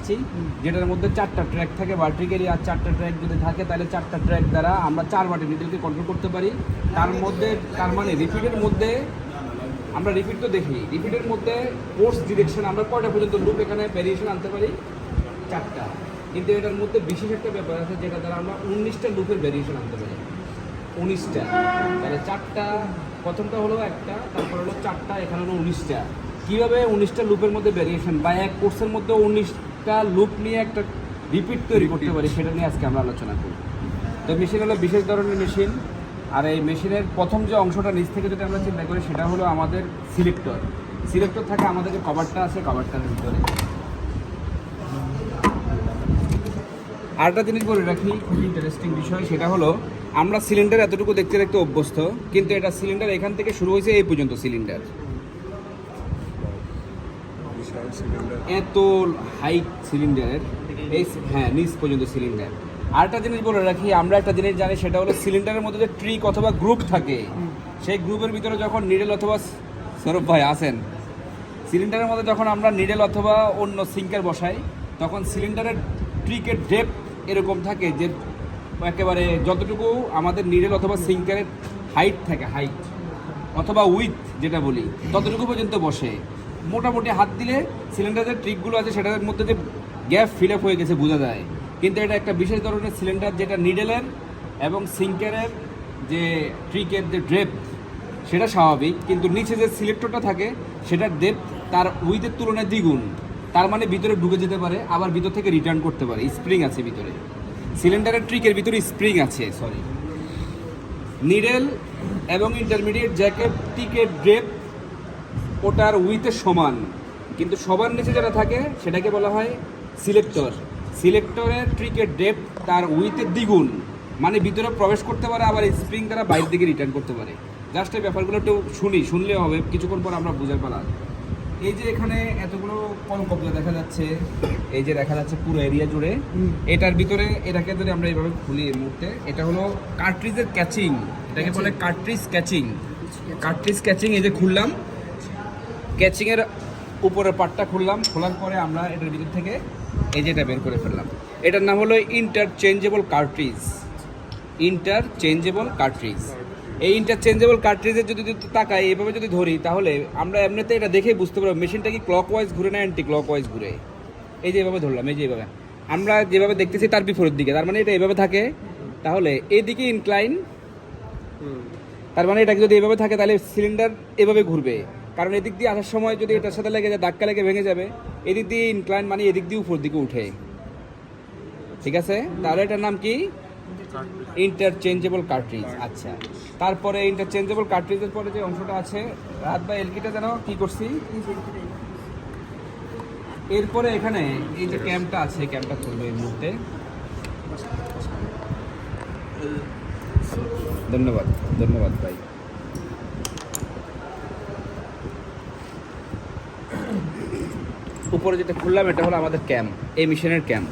দেখাচ্ছি, যেটার মধ্যে 4টা ট্র্যাক থাকে ভার্টিক্যালি, আর 4টা ট্র্যাক যদি থাকে তাহলে 4টা ট্র্যাক দ্বারা আমরা 4 বাটি নিডেলকে কন্ট্রোল করতে পারি। তার মানে রিপিটের মধ্যে আমরা রিপিট তো দেখি, রিপিটের মধ্যে ফোর্স ডিরেকশন আমরা কয়টা পর্যন্ত লুপ এখানে ভ্যারিয়েশন আনতে পারি? 4টা। কিন্তু এটার মধ্যে বিশেষ একটা ব্যাপার আছে যেটা দ্বারা আমরা 19টা লুপের ভ্যারিয়েশন আনতে পারি। 19টা, তাহলে 4টা, প্রথমটা হলো একটা, তারপর হলো 4টা, এখানে হলো 19টা। কীভাবে 19টা লুপের মধ্যে ভ্যারিয়েশন বা এক কোর্সের মধ্যে 19টা লুপ নিয়ে একটা রিপিট তৈরি করতে পারি, সেটা নিয়ে আজকে আমরা আলোচনা করি। তো মেশিন হলো বিশেষ ধরনের মেশিন, আর এই মেশিনের প্রথম যে অংশটা নিচ থেকে যদি আমরা চিন্তা করি সেটা হলো আমাদের সিলেক্টর। সিলেক্টর থাকে আমাদের যে কভারটা আছে, কভারটার ভিতরে। আরেকটা জিনিস বলে রাখি, খুবই ইন্টারেস্টিং বিষয়, সেটা হলো আমরা সিলিন্ডার এতটুকু দেখতে দেখতে অভ্যস্ত, কিন্তু এটা সিলিন্ডার এখান থেকে শুরু হয়েছে এই পর্যন্ত সিলিন্ডার, এত হাইট সিলিন্ডারের, এই হ্যাঁ নিচ পর্যন্ত সিলিন্ডার। আরেকটা জিনিস বলে রাখি, আমরা একটা জিনিস জানি, সেটা হলো সিলিন্ডারের মধ্যে যে ট্রিক অথবা গ্রুপ থাকে, সেই গ্রুপের ভিতরে যখন নিডেল অথবা সৌরভ ভাই আসেন, সিলিন্ডারের মধ্যে যখন আমরা নিডেল অথবা অন্য সিঙ্কার বসাই, তখন সিলিন্ডারের ট্রিকের ডেপথ এরকম থাকে যে একেবারে যতটুকু আমাদের নিডেল অথবা সিঙ্কারের হাইট থাকে, হাইট অথবা উইথ যেটা বলি, ততটুকু পর্যন্ত বসে। মোটামুটি হাত দিলে সিলিন্ডারের ট্রিকগুলো আছে সেটার মধ্যে যে গ্যাপ ফিল আপ হয়ে গেছে বোঝা যায়। কিন্তু এটা একটা বিশেষ ধরনের সিলিন্ডার, যেটা নিডেলের এবং সিঙ্কারের যে ট্রিকের যে ডেপথ সেটা স্বাভাবিক, কিন্তু নিচে যে সিলেক্টরটা থাকে সেটার ডেপথ তার উইথের তুলনায় দ্বিগুণ। তার মানে ভিতরে ঢুকে যেতে পারে, আবার ভিতর থেকে রিটার্ন করতে পারে। স্প্রিং আছে ভিতরে, সিলিন্ডারের ট্রিকের ভিতরে স্প্রিং আছে, সরি। নিডেল এবং ইন্টারমিডিয়েট জ্যাকেট ট্রিকের ডেপথ ওটার উইথের সমান, কিন্তু সবার নিচে যেটা থাকে সেটাকে বলা হয় সিলেক্টর। সিলেক্টরের ট্রিকের ডেপথ তার উইথের দ্বিগুণ, মানে ভিতরে প্রবেশ করতে পারে, আবার স্প্রিং দ্বারা বাইরের দিকে রিটার্ন করতে পারে। জাস্ট এই ব্যাপারগুলো একটু শুনলে হবে, কিছুক্ষণ পর আমরা বুঝে পেলাম। এই যে এখানে এতগুলো কলকবজা দেখা যাচ্ছে, এই যে দেখা যাচ্ছে পুরো এরিয়া জুড়ে, এটার ভিতরে এটাকে যদি আমরা এইভাবে খুলি এই মুহূর্তে, এটা হলো কার্ট্রিজের ক্যাচিং, এটাকে বলে কার্ট্রিজ ক্যাচিং। কার্ট্রিজ ক্যাচিং, এই যে খুললাম, ক্যাচিংয়ের উপরের পার্টটা খুললাম, খোলার পরে আমরা এটার ভিতর থেকে এই যে এটা বের করে ফেললাম। এটার নাম হলো ইন্টারচেঞ্জেবল কার্ট্রিজ। ইন্টারচেঞ্জেবল কার্ট্রিজ, এই ইন্টারচেঞ্জেবল কার্ট্রিজের যদি তাকাই, এভাবে যদি ধরি, তাহলে আমরা এমনিতে এটা দেখেই বুঝতে পারবো মেশিনটা কি ক্লকওয়াইজ ঘুরে না অ্যান্টি ক্লকওয়াইজ ঘুরে। এই যে এভাবে ধরলাম, এই যে এভাবে আমরা যেভাবে দেখতেছি তার বিপরীত দিকে, তার মানে এটা এভাবে থাকে, তাহলে এইদিকে ইনক্লাইন, তার মানে এটা যদি এভাবে থাকে তাহলে সিলিন্ডার এভাবে ঘুরবে, কারণ এদিক দিয়ে আসার সময় যদি এটার সাথে লেগে যায়, ধাক্কা লেগে ভেঙে যাবে। এদিক দিয়ে ইনক্লাইন মানে এদিক দিয়ে উপর দিকে উঠে, ঠিক আছে? তাহলে এটার নাম কি? Interchangeable cartridge. আচ্ছা, তারপরে ইন্টারচেঞ্জেবল কার্ট্রিজের পরে যে অংশটা আছে, রাত বা এলকিটা যেন কি করছি, এরপরে এখানে এই যে ক্যাম্পটা আছে, ক্যাম্পটা খুলবে এই মুহূর্তে। ধন্যবাদ, ধন্যবাদ ভাই। উপরে যেটা খুললাম এটা হলো আমাদের ক্যাম্প, এই মেশিনের ক্যাম্প।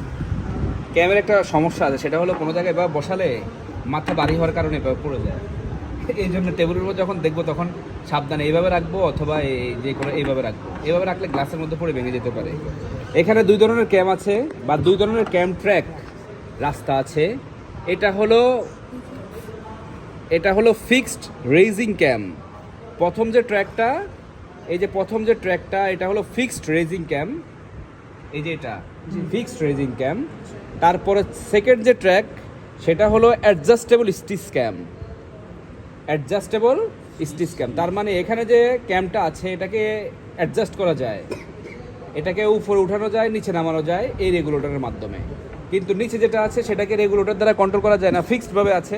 ক্যামের একটা সমস্যা আছে, সেটা হলো কোনো জায়গায় বা বসালে মাথা ভারী হওয়ার কারণে এভাবে পড়ে যায়। এই জন্য টেবিলের উপর যখন দেখবো তখন সাবধানে এইভাবে রাখবো, অথবা এই যে কোনো এইভাবে রাখবো। এইভাবে রাখলে গ্লাসের মধ্যে পড়ে ভেঙে যেতে পারে। এখানে 2 ধরনের ক্যাম আছে, বা 2 ধরনের ক্যাম্প ট্র্যাক রাস্তা আছে। এটা হলো ফিক্সড রেজিং ক্যাম। প্রথম যে ট্র্যাকটা, এই যে প্রথম যে ট্র্যাকটা, এটা হলো ফিক্সড রেজিং ক্যাম, এই যে এটা ফিক্সড রেজিং ক্যাম। তারপরে সেকেন্ড যে ট্র্যাক, সেটা হলো অ্যাডজাস্টেবল স্টিচ ক্যাম। অ্যাডজাস্টেবল স্টিচ ক্যাম, তার মানে এখানে যে ক্যামটা আছে এটাকে অ্যাডজাস্ট করা যায়, এটাকে উপরে উঠানো যায়, নিচে নামানো যায় এই রেগুলেটরের মাধ্যমে। কিন্তু নিচে যেটা আছে সেটাকে রেগুলেটর দ্বারা কন্ট্রোল করা যায় না, ফিক্সডভাবে আছে।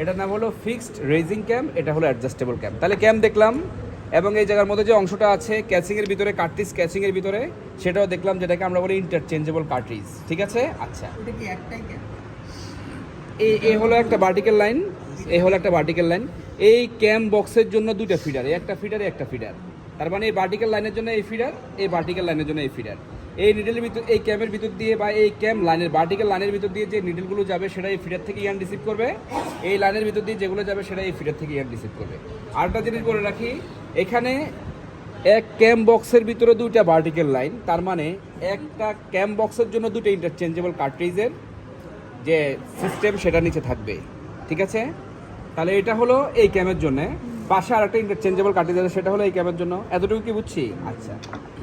এটার নাম হলো ফিক্সড রেজিং ক্যাম, এটা হলো অ্যাডজাস্টেবল ক্যাম। তাহলে ক্যাম দেখলাম, এবং এই জায়গার মধ্যে যে অংশটা আছে ক্যাচিংয়ের ভিতরে, কার্ট্রিজ ক্যাচিংয়ের ভিতরে, সেটাও দেখলাম, যেটাকে আমরা বলি ইন্টারচেঞ্জেবল কার্ট্রিজ, ঠিক আছে? আচ্ছা, এই হলো একটা ভার্টিক্যাল লাইন, এই হলো একটা ভার্টিক্যাল লাইন। এই ক্যাম বক্সের জন্য 2টা ফিডার, একটা ফিডার একটা ফিডার। তার মানে এই ভার্টিক্যাল লাইনের জন্য এই ফিডার, এই ভার্টিক্যাল লাইনের জন্য এই ফিডার। এই নিডেলের ভিতর, এই ক্যামের ভিতর দিয়ে, বা এই ক্যাম লাইনের ভার্টিক্যাল লাইনের ভিতর দিয়ে যে নিডেলগুলো যাবে সেটা এই ফিডার থেকে ইয়ান রিসিভ করবে। এই লাইনের ভিতর দিয়ে যেগুলো যাবে সেটা এই ফিডার থেকে ইয়ান রিসিভ করবে। আরেকটা জিনিস বলে রাখি, এখানে এক ক্যাম বক্সের ভিতরে দুইটা ভার্টিক্যাল লাইন, তার মানে একটা ক্যাম বক্সের জন্য দুটো ইন্টারচেঞ্জেবল কার্ট্রিজের যে সিস্টেম সেটা নিচে থাকবে, ঠিক আছে? তাহলে এটা হলো এই ক্যামের জন্য, পাশে আর একটা ইন্টারচেঞ্জেবল কার্ট্রিজ আছে, সেটা হলো এই ক্যামের জন্য। এতটুকু কি বুঝছি? আচ্ছা,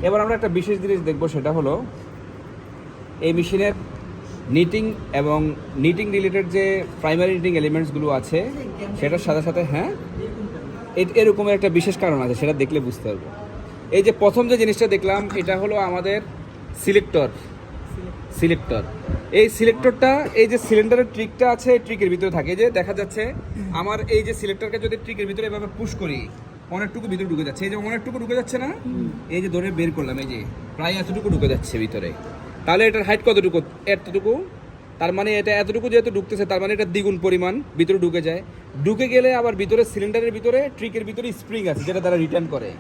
এবার আমরা একটা বিশেষ জিনিস দেখবো, সেটা হলো এই মেশিনের নিটিং এবং নিটিং রিলেটেড যে প্রাইমারি নিটিং এলিমেন্টসগুলো আছে সেটার সাথে সাথে, হ্যাঁ, এরকমের একটা বিশেষ কারণ আছে, সেটা দেখলে বুঝতে পারবো। এই যে প্রথম যে জিনিসটা দেখলাম, এটা হলো আমাদের সিলেক্টর। এই সিলেক্টরটা, এই যে সিলিন্ডারের ট্রিকটা আছে, এই ট্রিকের ভিতরে থাকে। এই যে দেখা যাচ্ছে আমার এই যে সিলেক্টরকে যদি ট্রিকের ভিতরে এভাবে পুশ করি, অনেকটুকু ভিতরে ঢুকে যাচ্ছে। এই যে অনেকটুকু ঢুকে যাচ্ছে না, এই যে ধরে বের করলাম, এই যে প্রায় এতটুকু ঢুকে যাচ্ছে ভিতরে। তাহলে এটার হাইট কতটুকু? এতটুকু। তার মানে এটা এতটুকু যেহেতু ঢুকতেছে, তার মানে এটা দ্বিগুণ পরিমাণ ভিতরে ঢুকে যায়। ঢুকে গেলে আবার ভিতরে সিলিন্ডারের ভিতরে ট্রিকের ভিতরে স্প্রিং আছে, যেটা তারা রিটার্ন করে।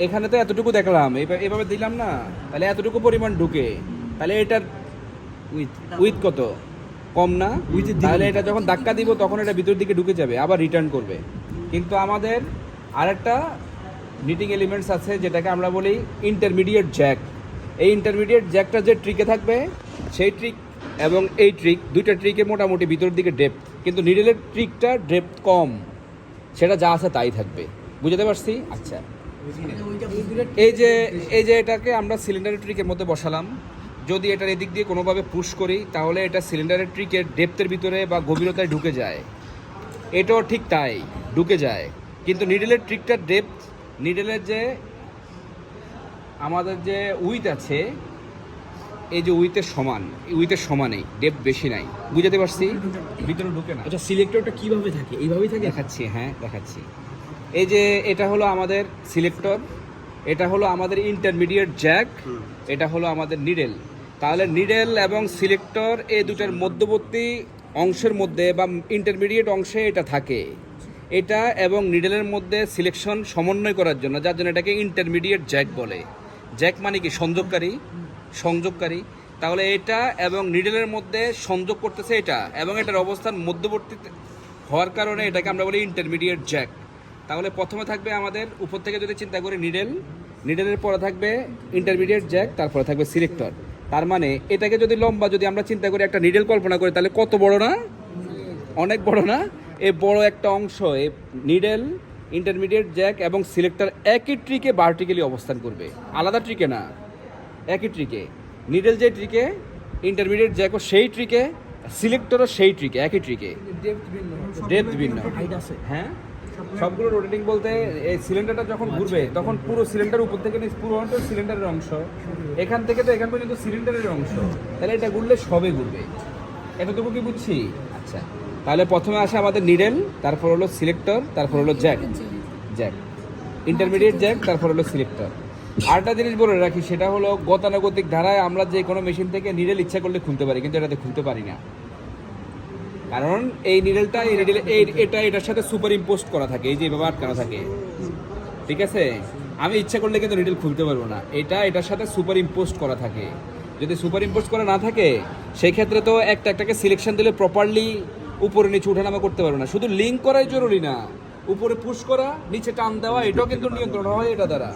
এখানে তো এতটুকু দেখলাম, এভাবে দিলাম না, তাহলে এতটুকু পরিমাণ ঢুকে, তাহলে এটার উইথ কত? কম না? তাহলে এটা যখন ধাক্কা দিব তখন এটা ভিতর দিকে ঢুকে যাবে, আবার রিটার্ন করবে। কিন্তু আমাদের আরেকটা নিটিং এলিমেন্টস আছে, যেটাকে আমরা বলি ইন্টারমিডিয়েট জ্যাক। এই ইন্টারমিডিয়েট জ্যাকটা যে ট্রিকে থাকবে, সেই ট্রিক এবং এই ট্রিক, দুইটা ট্রিকে মোটামুটি ভিতর দিকে ডেপথ, কিন্তু নিডেলের ট্রিকটা ডেপথ কম, সেটা যা আছে তাই থাকবে। বুঝতে পারছি? আচ্ছা, এই যে এটাকে আমরা সিলিন্ডারের ট্রিকের মধ্যে বসালাম। যদি এটার এদিক দিয়ে কোনোভাবে পুশ করি, তাহলে এটা সিলিন্ডারের ট্রিকের ডেপথের ভিতরে বা গভীরতায় ঢুকে যায়। এটাও ঠিক তাই, ঢুকে যায়। কিন্তু নিডেলের ট্রিকটার ডেপথ, নিডেলের যে আমাদের যে উইথ আছে, এই যে উইথের সমানেই, ডেপথ বেশি নাই। বুঝতে পারছি? ভিতরে ঢুকে না। আচ্ছা, সিলেক্টরটা কিভাবে থাকে? এইভাবেই থাকে? দেখাচ্ছি, হ্যাঁ দেখাচ্ছি। এই যে এটা হলো আমাদের সিলেক্টর, এটা হলো আমাদের ইন্টারমিডিয়েট জ্যাক, এটা হলো আমাদের নিডেল। তাহলে নিডেল এবং সিলেক্টর এই দুটার মধ্যবর্তী অংশের মধ্যে বা ইন্টারমিডিয়েট অংশে এটা থাকে। এটা এবং নিডেলের মধ্যে সিলেকশন সমন্বয় করার জন্য, যার জন্য এটাকে ইন্টারমিডিয়েট জ্যাক বলে। জ্যাক মানে কি? সংযোগকারী। তাহলে এটা এবং নিডেলের মধ্যে সংযোগ করতেছে এটা, এবং এটার অবস্থান মধ্যবর্তী হওয়ার কারণে এটাকে আমরা বলি ইন্টারমিডিয়েট জ্যাক। তাহলে প্রথমে থাকবে আমাদের উপর থেকে যদি চিন্তা করি নিডেলের পরে থাকবে ইন্টারমিডিয়েট জ্যাক, তারপরে থাকবে সিলেক্টর। তার মানে এটাকে যদি লম্বা যদি আমরা চিন্তা করি, একটা নিডেল কল্পনা করি, তাহলে কত বড় না? অনেক বড় না? এই বড় একটা অংশ, এই নিডেল, ইন্টারমিডিয়েট জ্যাক এবং সিলেক্টর একই ট্রিকে ভার্টিক্যালি অবস্থান করবে, আলাদা ট্রিকে না, একই ট্রিকে। নিডেল যে ট্রিকে, ইন্টারমিডিয়েট জ্যাকও সেই ট্রিকে, সিলেক্টরও সেই ট্রিকে, একই ট্রিকে। ডেপথ ভিন্ন। হ্যাঁ, সবগুলো রোটেটিং বলতে এই সিলিন্ডারটা যখন ঘুরবে তখন পুরো সিলিন্ডার উপর থেকে পুরো সিলিন্ডারের অংশ, এখান থেকে তো এখান পর্যন্ত সিলিন্ডারের অংশ, তাহলে এটা ঘুরলে সবে ঘুরবে। এতটুকু কি বুঝছি? আচ্ছা, তাহলে প্রথমে আসে আমাদের নিডেল, তারপর হলো সিলেক্টর, তারপর হলো জ্যাক, ইন্টারমিডিয়েট জ্যাক, তারপর হলো সিলেক্টর। আরেকটা জিনিস বলে রাখি, সেটা হলো গতানুগতিক ধারায় আমরা যে কোনো মেশিন থেকে নিডেল ইচ্ছা করলে খুলতে পারি, কিন্তু এটাতে খুলতে পারি না। কারণ এই নিডেলটা এটার সাথে সুপার ইম্পোস্ট করা থাকে, এই যে এভাবে আটকানো থাকে, ঠিক আছে? আমি ইচ্ছা করলে কিন্তু নিডেল খুলতে পারবো না, এটার সাথে সুপার ইম্পোস্ট করা থাকে। যদি সুপার ইম্পোস্ট করা না থাকে, সেই ক্ষেত্রে তো একটাকে সিলেকশন দিলে প্রপারলি উপরে নিচে উঠানামা করতে পারবো না। শুধু লিঙ্ক করাই জরুরি না, উপরে পুশ করা, নিচে টান দেওয়া, এটাও কিন্তু নিয়ন্ত্রণ হয় এটা দ্বারা।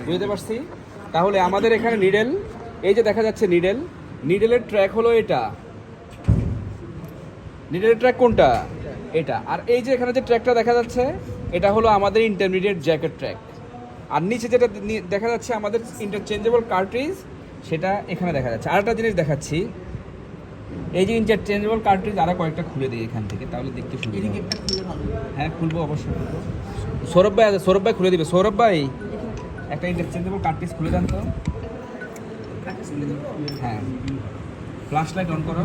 বুঝতে পারছি? তাহলে আমাদের এখানে নিডেল, এই যে দেখা যাচ্ছে নিডেলের ট্র্যাক হলো এটা। নিডেলের ট্র্যাক কোনটা? এটা। আর এই যে এখানে যে ট্র্যাকটা দেখা যাচ্ছে, এটা হলো আমাদের ইন্টারমিডিয়েট জ্যাকের ট্র্যাক। আর নিচে যেটা দেখা যাচ্ছে আমাদের ইন্টারচেঞ্জেবল কার্ট্রিজ, সেটা এখানে দেখা যাচ্ছে। আরেকটা জিনিস দেখাচ্ছি, এই যে ইন্টারচেঞ্জেবল কার্ট্রিজ আরও কয়েকটা খুলে দিই এখান থেকে, তাহলে দেখতে সুবিধা হবে। হ্যাঁ, খুলবো অবশ্যই। সৌরভ ভাই আছে, সৌরভ ভাই খুলে দিবে। সৌরভ ভাই একটা ইন্টারচেঞ্জেবল কার্ট্রিজ খুলে দেন তো। হ্যাঁ, ফ্ল্যাশ লাইট অন করো।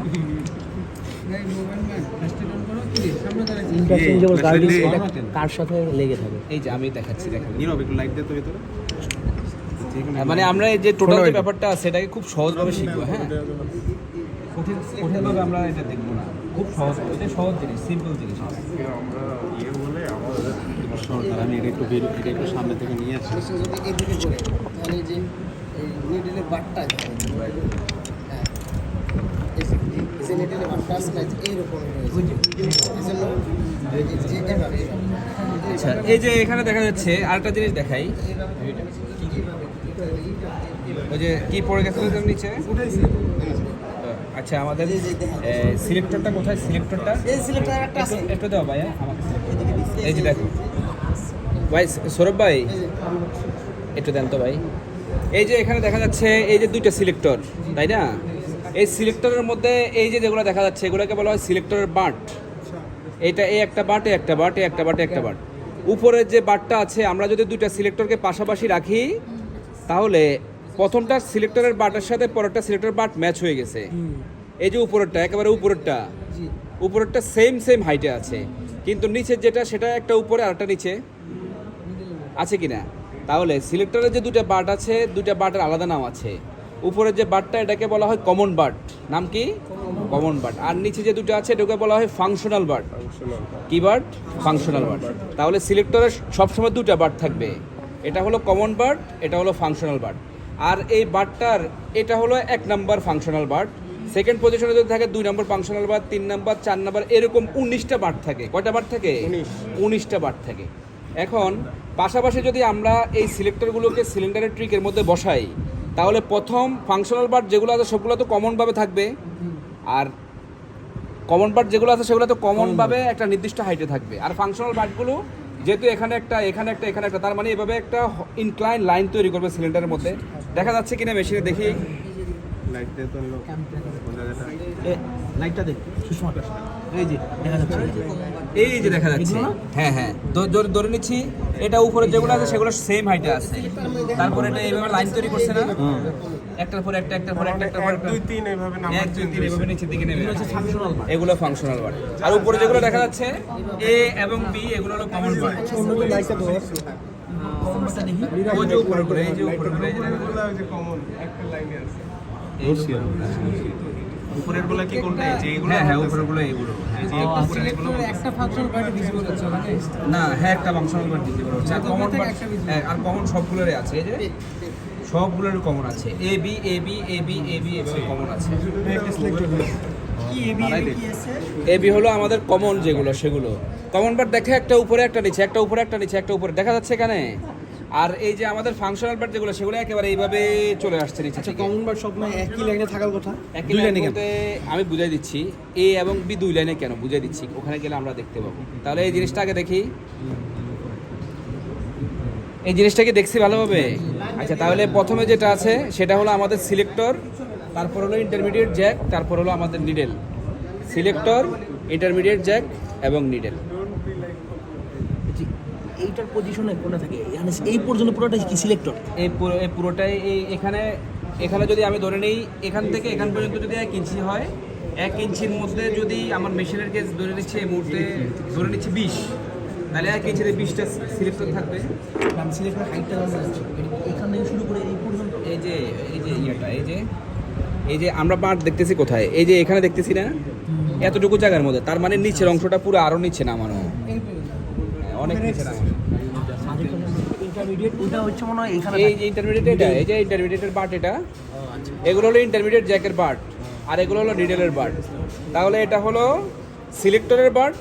ইন্টারচেঞ্জেবল কার্ট্রিজ কার সাথে লেগে থাকে? এই যে আমি দেখাচ্ছি, দেখেন। একটু লাইট দিয়ে তো ভিতরে। মানে আমরা এই যে টোটাল যে ব্যাপারটা আছে, এটাকে খুব সহজভাবে শিখবো। হ্যাঁ, কঠিনভাবে আমরা এটা দেখবো না, খুব সহজ, এটা সহজ জিনিস, সিম্পল জিনিস। আমরা বলে আমাদের আমি এটা একটু সামনে থেকে নিয়ে আসছি। যদি এদিকে করে, তাহলে যে নিডেলের বাটটা, হ্যাঁ, এই যে নিডেলের বাটটা আছে না, এইরকম হয়েছে। এই জন্য যেভাবে আচ্ছা এই যে এখানে দেখা যাচ্ছে আরেকটা জিনিস দেখাই, ওই যে কি পড়ে গেছে ওদের নিচে। আচ্ছা আমাদের সিলেক্টরটা কোথায়? সিলেক্টরটা এই সিলেক্টর একটা আছে একটু দাও ভাইয়া আমাকে। এই যে দেখো ভাই, সৌরভ ভাই একটু দেন তো ভাই। এই যে এখানে দেখা যাচ্ছে এই যে দুইটা সিলেক্টর, তাই না? এই সিলেক্টরের মধ্যে এই যে যেগুলো দেখা যাচ্ছে এগুলোকে বলা হয় সিলেক্টরের বাট। এটা এই একটা বাট, এই একটা বাট, এই একটা বাট, একটা বাট। উপরের যে বাটটা আছে আমরা যদি দুইটা সিলেক্টরকে পাশাপাশি রাখি তাহলে প্রথমটা সিলেক্টরের বাটের সাথে পরেরটা সিলেক্টরের বাট ম্যাচ হয়ে গেছে। এই যে উপরেরটা একেবারে উপরেরটা সেম হাইটে আছে, কিন্তু নিচের যেটা সেটা একটা উপরে আর একটা নিচে আছে কিনা। তাহলে সিলেক্টরের যে দুটো বাট আছে দুটো বাটের আলাদা নাম আছে। উপরের যে বাটটা এটাকে বলা হয় কমন বাট, নাম কি? Common but. আর নিচে যে দুটো আছে এটাকে বলা হয় ফাংশনাল বাট। কি বাট? Functional but. তাহলে সিলেক্টরের সবসময় দুটো বাট থাকবে, এটা হলো কমন বাট, এটা হলো ফাংশনাল বাট। আর এই বাটটার এটা হলো 1 নাম্বার ফাংশনাল বাট। সেকেন্ড পজিশনে যদি থাকে 2 নম্বর ফাংশনাল বাট, 3 নাম্বার, 4 নাম্বার, এরকম 19টা বাট থাকে। কয়টা বাট থাকে? 19টা বাট থাকে। এখন পাশাপাশি যদি আমরা এই সিলেক্টরগুলোকে সিলিন্ডারের ট্রিকের মধ্যে বসাই তাহলে প্রথম ফাংশনাল বাট যেগুলো আছে সবগুলো তো কমনভাবে থাকবে, আর কমন বাট যেগুলো আছে সেগুলো তো কমনভাবে একটা নির্দিষ্ট হাইটে থাকবে। আর ফাংশনাল বাটগুলো যেহেতু এখানে একটা এখানে একটা এখানে একটা, তার মানে এভাবে একটা ইনক্লাইন লাইন তৈরি করবে সিলিন্ডারের মধ্যে। দেখা যাচ্ছে কিনা মেশিনে দেখি। লাইট দিয়ে তো কোন জায়গাটা লাইটটা দেখ সুষমা, এই যে দেখা যাচ্ছে, এই যে দেখা যাচ্ছে। হ্যাঁ ধরে নিচ্ছি এটা উপরে যেগুলো আছে সেগুলো সেম হাইটে আছে, তারপরে এটা এইভাবে লাইন তৈরি করছে না, একটার পর একটা, একটার পর একটা, একটার পর একটা, 1 2 3 এইভাবে নাম্বার 1 2 3 এভাবে নিচের দিকে নেমে ফাংশনাল বাট। এগুলো ফাংশনাল বাট। আর উপরে যেগুলো দেখা যাচ্ছে এ এবং বি এগুলো হলো কমন বাট। লাইটটা ধর কমনটা দেখি, ওই যে উপরে করে, এই যে উপরে করে, এই যে দেখা যাচ্ছে। ওই যে কমন একটা লাইনে আছে। উপরের গুলা কি কোনটা? এই যে এগুলো? হ্যাঁ উপরের গুলো এগুলো। হ্যাঁ যে উপরের এগুলো একটা ফাংশন বাট ভিজিবল হচ্ছে ওখানে। না, হ্যাঁ একটা ফাংশনাল বাট দিতে পারো। আর কমন বাট, আর কমন সবগুলোরই আছে। এই যে সবগুলোরই কমন আছে, A B A B A B A B এভাবে কমন আছে। কি এবি কি আছে? এ বি হলো আমাদের কমন যেগুলো সেগুলো কমন বাট। দেখে একটা উপরে একটা নিচে, একটা উপরে একটা নিচে, একটা উপরে দেখা যাচ্ছে এখানে। আর এই যে আমাদের ফাংশনাল বাট যেগুলো সেগুলো একেবারে এইভাবে চলে আসছে নিচে থেকে। কমন বাট সব না একই লাইনে থাকার কথা। একই লাইনে বলতে আমি বুঝাই দিচ্ছি এ এবং বি 2 লাইনে কেন বুঝাই দিচ্ছি, ওখানে গেলে আমরা দেখতে পাবো। তাহলে এই জিনিসটা আগে দেখি, এই জিনিসটাকে দেখছি ভালোভাবে। আচ্ছা তাহলে প্রথমে যেটা আছে সেটা হলো আমাদের সিলেক্টর, তারপর হলো ইন্টারমিডিয়েট জ্যাক, তারপর হলো আমাদের নিডেল। সিলেক্টর, ইন্টারমিডিয়েট জ্যাক এবং নিডেল। এইটার পজিশনে কোনটা থাকে? এখানে এই পর্যন্ত পুরোটা কি সিলেক্টর? এই পুরোটাই এই এখানে যদি আমি ধরে নেই এখান থেকে এখান পর্যন্ত যদি 1 ইঞ্চি হয়, 1 ইঞ্চির মধ্যে যদি আমার মেশিনের কেস ধরে নিচ্ছে এই মুহূর্তে ধরে নিচ্ছি 20, তাহলে 1 ইঞ্চিতে 20টা সিলেক্টর থাকবে। আমি সিলেক্টর হাইটটা জানতে চাচ্ছি, এখান থেকে শুরু করে এই পর্যন্ত। এই যে ইয়েটা এই যে আমরা বাট দেখতেছি কোথায়, এই যে এখানে দেখতেছি না এতটুকু জায়গার মধ্যে, তার মানে নিচের অংশটা পুরো আরো নিচে নামানো, অনেক নিচে নামানো। ইন্টারমিডিয়েট ওটা হচ্ছে মনে হয় এখানে এই যে ইন্টারমিডিয়েট এটা, এই যে ইন্টারমিডিয়েটের বাট এটা, এগুলো হলো ইন্টারমিডিয়েট জ্যাকের বাট আর এগুলো হলো নিডেলের বাট। তাহলে এটা হলো সিলেক্টরের বাট,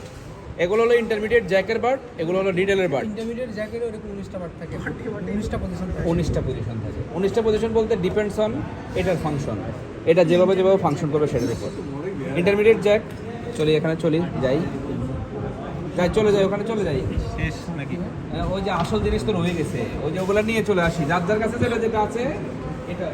এগুলো হলো ইন্টারমিডিয়েট জ্যাকের বাট, এগুলো হলো নিডেলের বাট। ইন্টারমিডিয়েট জ্যাকেরও এরকম 19টা বাট থাকে, 19টা পজিশন থাকে। 19টা পজিশন থাকে। 19টা পজিশন বলতে ডিপেন্ডস অন এটার ফাংশন, এটা যেভাবে ফাংশন করবে সেটার উপর। ইন্টারমিডিয়েট জ্যাক এখানে যাই চলে যাই ওখানে চলে যাই। শেষ নাকি? ওই যে আসল জিনিস তো রয়ে গেছে, ওই যে ওগুলা নিয়ে চলে আসি, যার কাছে যেটা আছে এটা।